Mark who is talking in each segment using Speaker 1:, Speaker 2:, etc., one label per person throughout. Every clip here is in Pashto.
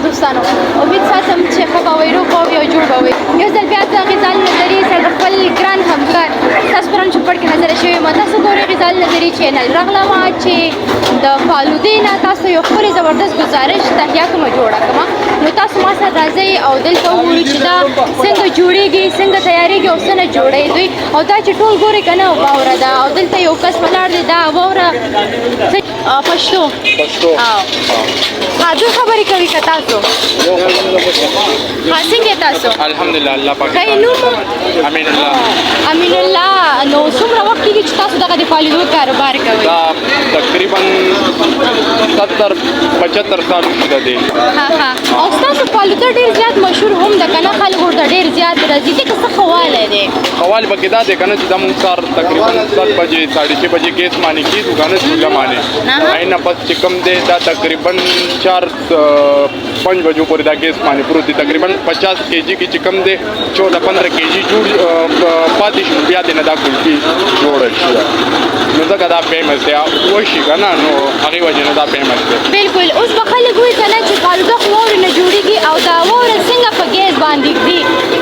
Speaker 1: دوستانو امید ساتم چې ښه به وي، روغ به وي او جوړ به وي. یو ځل بیا د غزال نظري سره د خپل ګران همکار تاسو پرون چوپړ کې حاضره شوې یم. تاسو ګورئ غزال نظري چینل. راغلم چې د فالودې نه تاسو یو ښکلې زبردست ګزارش تهیه کومه جوړه کړمه، نو تاسو ما سره راځئ او دلته وګورئ چې دا څنګه جوړېږي، څنګه تیارېږي او څنګه جوړوي دوی. او دا چې ټول ګورئ که نه واوره ده او دلته یو کس ولاړ دی، دا واوره پښتو ها دوی خبرې کوي که تاسو ها څنګه تاسو؟
Speaker 2: الحمدلله الله پاک.
Speaker 1: ښه نوم
Speaker 2: امین الله.
Speaker 1: امین الله. نو څومره وخت کېږي چې تاسو دغه د فالودو کاروبار کوئ؟
Speaker 2: دا تقریبا 70-75 سال شده دی.
Speaker 1: او ستاسو فالوده ډېر زیات مشهور هم ده که نه؟ خلک ورته ډېر زیات راځي. دې کې څه ښه والی دی؟
Speaker 2: ښه والی پکې دا دی که نه چې دا مونږ سهار تقریبا 7 بجې 6:30 بجې ګیس مانې کېږو که نه چوله مانې نه پس چې کوم دی دا تقریبا 4-5 بجو پورې دا ګیس مانې پروت دی. تقریبا 50 kg کې چې کوم دی 14-15 kg جوړ پاتې شو، بیا دې نه دا کلفي جوړه شي. نو ځکه دا فیمس دی وشي که نه، نو هغې وجې نه دا فیمس دی.
Speaker 1: بلکل. اوس به خلک وایي که نه چې فالوده خو واورې نه جوړېږي او دا واوره څنګه په ګیس باندې ږدي؟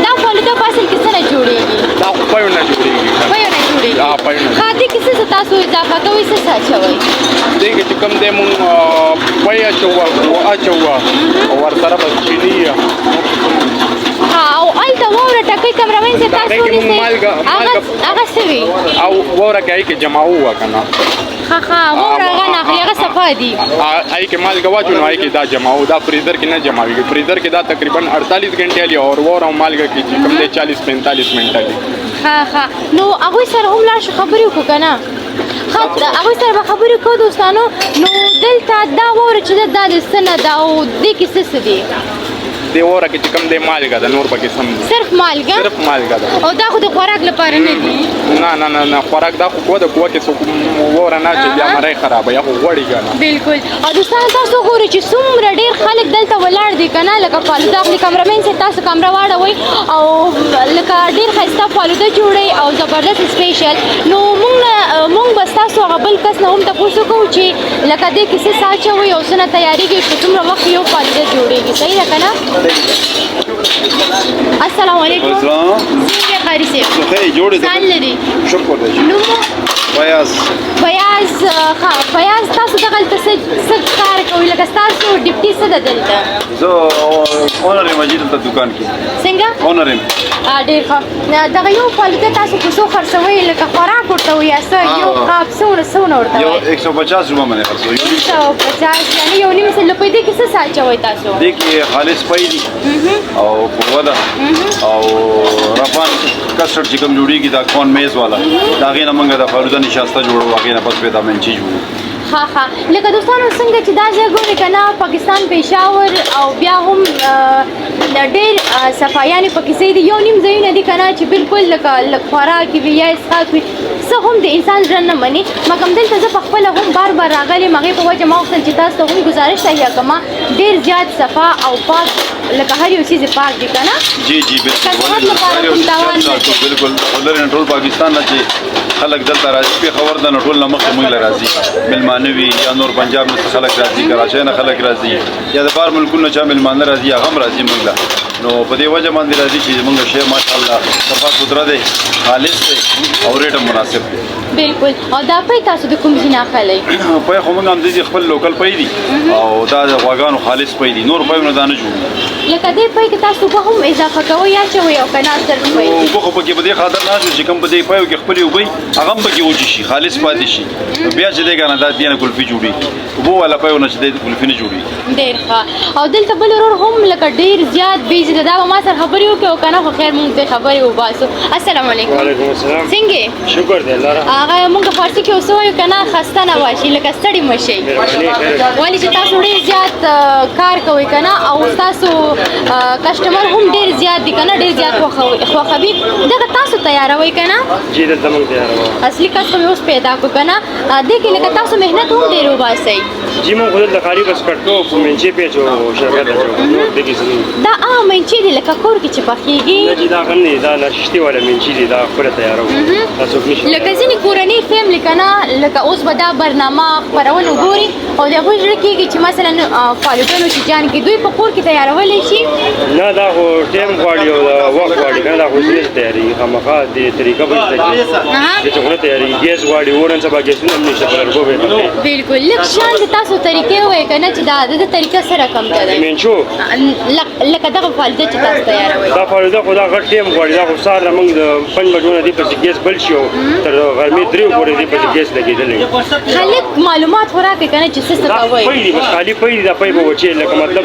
Speaker 1: دا فالوده په اصل کې څه نه جوړېږي؟
Speaker 2: دا خو پیو نه جوړېږي.
Speaker 1: پیو نه جوړېږي؟
Speaker 2: پیو نه.
Speaker 1: ها دې کې څه تاسو اضافه کوئ، څه اچوئ؟
Speaker 2: دې کې چې کوم دی مونږ پی اچوه او ورسره بس چیني
Speaker 1: او هلته واوره ټکۍ کمرمین صاحب تاسو ونیسئ هغه څه وي؟
Speaker 2: او واوره کې هغې کې جمع ووه که نه
Speaker 1: واوره هغه نه اخلي، هغه صفا دي.
Speaker 2: هغې کې مالګه واچو نو هغې کې دا جمع وو. دا فریزر کې نه جمع ویږي. فریزر کې دا تقریبا 48 غنټې هلي او واوره او مالګه کې چې کوم دی 40-45 منټه دي.
Speaker 1: نو هغوی سره هم لاړ شو خبرې وکړو که نه؟ هغوی سره به خبرې کوو دوستانو. نو دلته دا واوره چې ده دا د څه نه ده او دې کې څه دي؟
Speaker 2: دې واوره کې چې کوم دی مالګه ده، نور پکې سم
Speaker 1: صرف مالګه؟
Speaker 2: صرف مالګه ده.
Speaker 1: او دا خو د خوراک لپاره نه دي؟
Speaker 2: نه خوراک دا خو قوه د قوه کې څوک واوره نه چې بیا مرۍ خرابوي، خو غوړي که نه.
Speaker 1: بلکل. او دوستانو تاسو ګورئ چې څومره ډېر خلک دلته ولاړ دي که نه، لکه فالوده اخلي. کمرمین صاحب تاسو کمره واړوئ او لکه ډېر ښایسته فالوده جوړوئ او زبردست سپیشل. نو مونږ به ستاسو هغه بل کس نه هم تپوس وکړو چې لکه دې کې څه اچوئ او څه نه تیارېږي چې څومره وخت یو فالوده جوړېږي. صحیح ده که نه؟ السلام علیکم. څنګه قاري صاحب؟ ځان لري؟
Speaker 3: شکر دی.
Speaker 1: نوم
Speaker 3: فیاض.
Speaker 1: فیاض تاسو دغلته څه کار کوئ؟ لکه ستاسو ډیپټي څه ده دلته؟
Speaker 3: زه اونر یم اجي دلته دوکان کې.
Speaker 1: څنګه؟
Speaker 3: اونر یم.
Speaker 1: ډېر ښه. دغه یو فالوده تاسو په څو خرڅوئ؟ لکه خوراک ورته وایي یا څه یو قاب څونه ورته وایي؟
Speaker 3: 150 روپۍ باندې خرڅوي.
Speaker 1: 150 یعنې یو نیم سل روپۍ. دې کې څه اچوئ تاسو؟
Speaker 3: دې کې خالص پی دي او قوه ده او رفان کسټرډ چې کوم جوړېږي دا کون میز والا، د هغې نه موږ د فالوده نشاسته جوړو، هغې نه پس بیا دا منچي جوړو.
Speaker 1: لکه دوستانو څنګه چې دا ځای ګورئ که نه پاکستان پېښور او بیا هم ډېر صفایانې پکې ځای دي. یو نیم ځایونه دي که نه چې بلکل لکه خوراک وي یا اسقاق وي، څه هم د انسان زړه نه مني. مګم دلته زه پخپله هم بار راغلی یم، هغې په وجه ما غوښتل چې تاسو ته هم ګزارش تهیه کړم ډېر زیات صفا او پاک، لکه هر یو څیز پاک دي که نه؟
Speaker 3: جی بلکل. ولرې ټول پاکستان نه چې خلک دلته راځي، پېښور ده نو ټول نه مخکې موږ له راځي، مېلمانه وي یا نور پنجاب نه خلک راځي، کراچۍ نه خلک راځي یا د بهر ملکونو چا مېلمانه راځي، هغه هم راځي موږ له. نو په دې وجه باندې راځي چې زموږ شی ماشاءالله صفا سوتره دی، خالص دی او ریټ هم مناسب دی.
Speaker 1: بلکل. او دا پی تاسو د کوم ځای نه اخلئ؟
Speaker 3: پی خو موږ همدې خپل لوکل پی دي او دا د غواګانو خالص پی دي، نور پیونه دا نه جوړو.
Speaker 1: لکه دې پی کې تاسو اوبه هم اضافه کوئ یا اچوئ او که نه صرف پی؟
Speaker 3: اوبه خو پکې په دې خاطر نه اچوو چې کوم په دې پیو کې خپلې اوبه وي هغه هم پکې وچې شي، خالص پاتې شي. بیا چې دی که نه دا دې نه کلفي جوړېږي، اوبو والا پیو نه چې دی کلفي نه جوړېږي.
Speaker 1: ډېر ښه. او دلته بل ورور هم لکه ډېر زیات بیزي ده، دا به ما سره خبرې وکړي او که نه خو خیر مونږ دې خبرې وباسو. السلام علیکم.
Speaker 4: وعلیکم السلام.
Speaker 1: څنګه؟
Speaker 4: شکر دی الله را.
Speaker 1: هغه مونږ فارسي کې اوس وایو که نه خسته نه باشي، لکه ستړي مه شئ، ولې چې تاسو ډېر زیات کار کوئ که نه او ستاسو کسټمر هم ډېر زیات دي که نه، ډېر زیات خوښوي. دغه تاسو تیاروئ که نه؟
Speaker 4: جی دلته موږ تیاروو.
Speaker 1: اصلي کس خو مې اوس پیدا کړو که نه. دې کې لکه تاسو محنت هم ډېر وباسئ.
Speaker 4: جی مونږ خو دلته خالي بس کټ کوو په منچې پیچ او شرکت اچوو نور دغې څه
Speaker 1: دا منچې دي لکه کور کې چې پخېږي
Speaker 4: نه چې دا غن دی دا نشتي والا منچې دي دا خپله تیاروو دا څوک نشي
Speaker 1: لکه ځینې کورنۍ فیملي که نه لکه اوس به دا برنامه خپرونه ګوري او د هغوی زړه کېږي چې مثلا فالوده نوشیجان کې دوی په کور کې تیارولی شي
Speaker 4: نه دا خو ټایم غواړي او دا وخت غواړي که نه دا خو اوس نشي تیارېږي خامخا دې طریقه به زده کړي دې چې خو نه تیارېږي ګیس غواړي اور نن سبا ګیسونه هم نشته په لرګو به
Speaker 1: بالکل لږ شان د تاسو طریقې ووایئ که نه چې دا د طریقه څه رقم ده
Speaker 4: منچو
Speaker 1: لکه دغه فالوده چې تاسو تیاروئ
Speaker 4: دا فالوده خو دا غټ ټایم غواړي دا خو سهار نه موږ د 5 بجو نه دې پسې ګیس بل شي او تر غرمې 3 پورې دې پسې ګیس لګېدلی
Speaker 1: هلک معلومات خو راکړئ که نه چې څه څه کوئ
Speaker 4: پی دي بس خالي پی دي دا پی به وچې لکه مطلب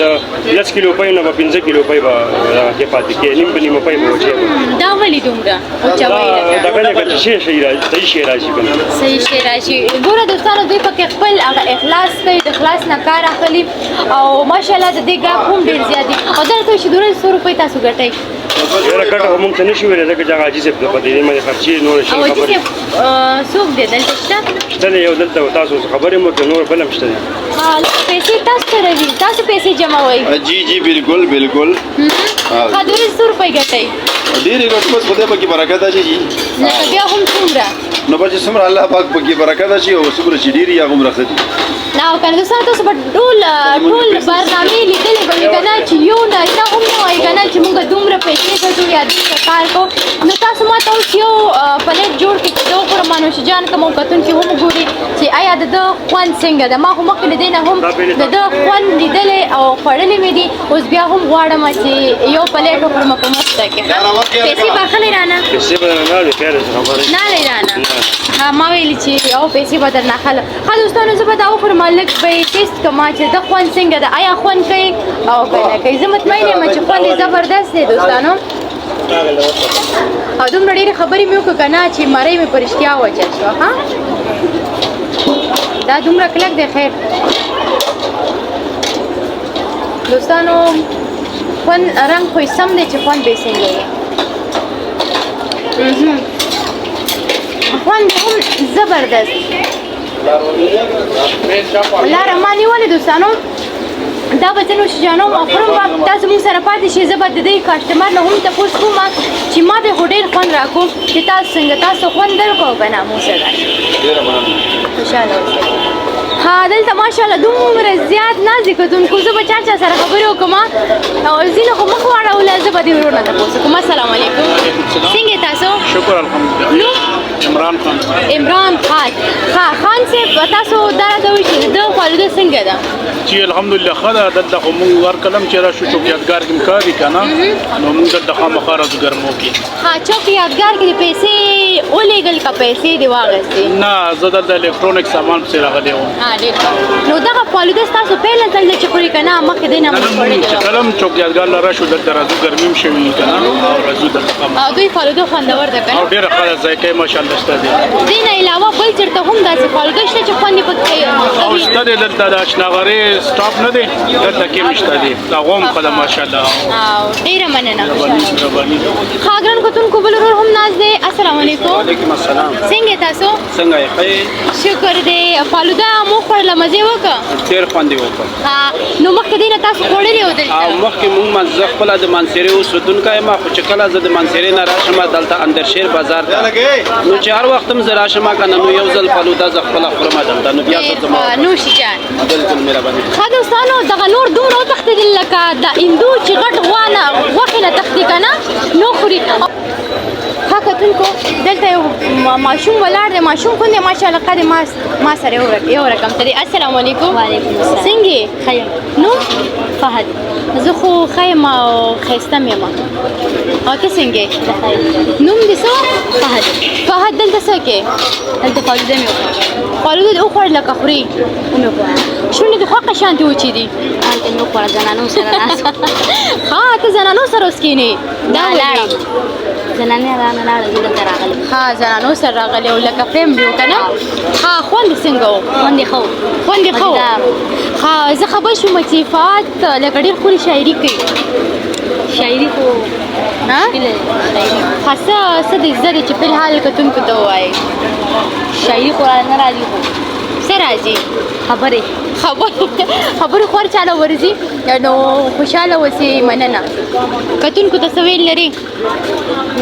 Speaker 4: د 10 کیلو پی نه به 15 کیلو پی به کې پاتې کېږي نیم په نیمه پی به وچې
Speaker 1: دا ولې دومره وچوئ
Speaker 4: دغه لکه چې صحیح شی راشي که نه
Speaker 1: صحیح شی راشي ګوره دوستانو دوی پکې خپل هغه اخلاص کوي د اخلاص نه کار اخلي او ماشاءالله د دې ګراف هم ډېر زیات دي او دلته چې دوره 100 روپۍ تاسو ګټئ
Speaker 4: ډېره ګټه خو موږ ته نه شي ویلی ځکه چې هغه حاجي صاحب په دې باندې خرچې نورې شي
Speaker 1: او حاجي صاحب څوک دی دلته شته
Speaker 4: شته دی یو دلته تاسو خبرې مو نور بل هم شته دی
Speaker 1: پیسې تاسو سره وي تاسو پیسې جمعوئ
Speaker 3: جی جی بالکل بالکل
Speaker 1: ښه دوره 100 روپۍ ګټئ
Speaker 3: ډېرې ګټو بس خدای پکې برکت اچي جی
Speaker 1: لکه بیا هم څومره
Speaker 3: نو به چې څومره الله پاک پکې برکت اچي او څومره چې ډېرې یا هغومره ښه دي
Speaker 1: نه او که نه دوستانو تاسو به ټول برنامې لیدلې به وي که نه چې یو نارینه هم نه وایي که نه چې موږ دومره پیسې ګټو یا دومره کار کوو نو تاسو ما ته اوس یو پلیټ جوړ کړئ چې د وګورم مانوشجان کوم کتونکي هم وګوري چې آیا د ده خوند څنګه ده ما خو مخکې له دې نه هم د ده خوند لیدلی او خوړلې مې دي اوس بیا هم غواړم چې یو پلیټ وکړم په مفته کې پیسې به اخلئ رانه
Speaker 4: پیسې به درنه اخلي خیر ده خبرې
Speaker 1: نه اخلئ رانه ما ویلي چې یو پیسې به درنه اخله ښه دوستانو زه به دا وخورم لږ به یې ټیسټ کړم چې د خوند څنګه ده آیا خوند کوي او که نه کوي زه مطمئن یم چې خوند یې زبردست دی دوستانو او دومره ډېرې خبرې مې وکړه که نه چې مرۍ مې په رښتیا وچه شوه ها دا دومره کلک دی خیر دوستانو خوند رنګ خو یې سم دی چې خوند به یې څنګه وي خوند هم زبردست لاره ما نیولې دوستانو دا به زه نوشیجانو وخورم به تاسو موږ سره پاتې شئ زه به د دې کاسټمر نه هم تپوس کوم چې ما ته خو ډېر خوند راکړو چې تاسو څنګه تاسو خوند درکړو که نه موږ سره خوشحاله اوسئ ها دلته ماشاءالله دومره زیات نازې کتونکو زه به چا سره خبرې وکړم او ځینې خو مخ واړوله زه به دې ورور نه تپوس وکړم السلام علیکم څنګه تاسو
Speaker 2: شکر الحمدلله عمران خان
Speaker 1: عمران خان ها خان صاحب تاسو دا راته وایئ چې د فالوده څنګه ده
Speaker 2: چې الحمدلله ښه ده دلته خو موږ هر کله هم چې راشو چوک یادګار کې کار وي که نه نو موږ دلته خامخا راځو ګرمو کې
Speaker 1: ها چوک یادګار کې پیسې ولېږل که پیسې دې واخیستې
Speaker 2: نه زه دلته الکترونیک سامان پسې راغلی وم
Speaker 1: نو دغه فالوده ستاسو پهله ځل ده چې خورئ که نه مخکې دې نه مو خوړلې
Speaker 2: چې کله هم چوک یادګار نه راشو دلته راځو ګرمي هم شوي که نه او راځو دلته
Speaker 1: او دوی فالوده خوندور ده که نه
Speaker 2: او ډېره ښه ده ذایقه یې ماشاءالله شته دی
Speaker 1: دې نه علاوه بل چېرته هم داسې فالوده شته چې خوند یې پکې
Speaker 2: او شته دی دلته د اشناغرې سټاپ نه دی دلته کې هم شته دی د هغو هم ښه ده ماشاءالله
Speaker 1: او ډېره مننه
Speaker 2: مهرباني
Speaker 1: ښه ګران کتونکو بل ورور هم ناست دی السلام علیکم
Speaker 3: وعلیکم السلام
Speaker 1: څنګه تاسو
Speaker 3: څنګه یې ښه
Speaker 1: شکر دی فالوده مو خوړله مزې وکړه
Speaker 3: ډېر خوند یې وکړ
Speaker 1: نو مخکې دې نه تاسو خوړلې وه دلته
Speaker 5: او مخکې مونږ زه خپله د مانسیرې اوسېدونکی یم خو چې کله زه د مانسیرې نه راشم دلته اندرشیر بازار ته نو چې هر وخت هم زه راشم که نه نو یو ځل فالوده زه خپله خورم دلته نو بیا زه زما
Speaker 1: نوشیجان
Speaker 5: بالکل مهرباني
Speaker 1: ښه دوستانو دغه نور دومره وتښتېدل لکه د هندو چې غټ غوښې نه تښتي که نه نو خوري ښه کتونکو دلته یو ماشوم ولاړ دی ماشوم کوم دی ماشاءالله قد ما سره یو رقم ته دی السلام علیکم وعلیکم السلام څنګه ښه یم نو فهد زه خو ښه یم او ښایسته م یم او ته څنګه نوم دې څه فهد دلته څه کې دلته فالوده مې وخوړه فالوده دې وخوړل لکه خوري ومې وخوړه شونډې دې خوښه شانتې وچې دي هلته مې وخوړه زنانو سره ناست ها ته زنانو سره اوس کښېنې دا ولاړم زنانې رانه لاړه زه دلته راغلم ها زنانو سره راغلی او لکه فیملي و که نه ها خوند یې څنګه و خوند یې ښه و ها زه خبر شوم چې فهد لکه ډېر ښکلې شاعري کوي شاعري خو ښه څه دې زده دی چې فلحال کتونکو ته ووایې شاعري خو نه راځي خو څه راځي خبرې خور چاله ورځي نو خوشاله اوسئ مننه کتونکو ته څه ویل لري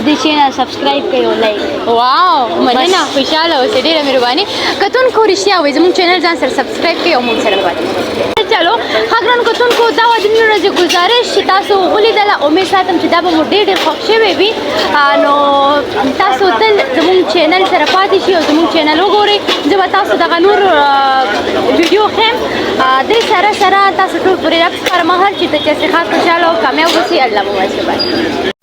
Speaker 6: دې چینل سبسکرایب کړئ او لایک
Speaker 1: واو مننه خوشاله اوسئ ډېره مهرباني کتونکو رښتیا وایي زموږ چینل ځان سره سبسکرایب کړئ او موږ سره پاتې چلو ښه ګرانو کتونکو دا وه د نن ورځې ګزارش چې تاسو ولیدله امید ساتم چې دا به مو ډېر ډېر خوښ شوی وي نو تاسو تل زموږ چینل سره پاتې شئ او زموږ چینل وګورئ زه به تاسو دغه نور ویډیو ښیم دې سره تاسو ټول پورې راپسپارم هر چېرته چې هسې ښاد خوشحاله او کامیاب اوسئ الله مو واچوي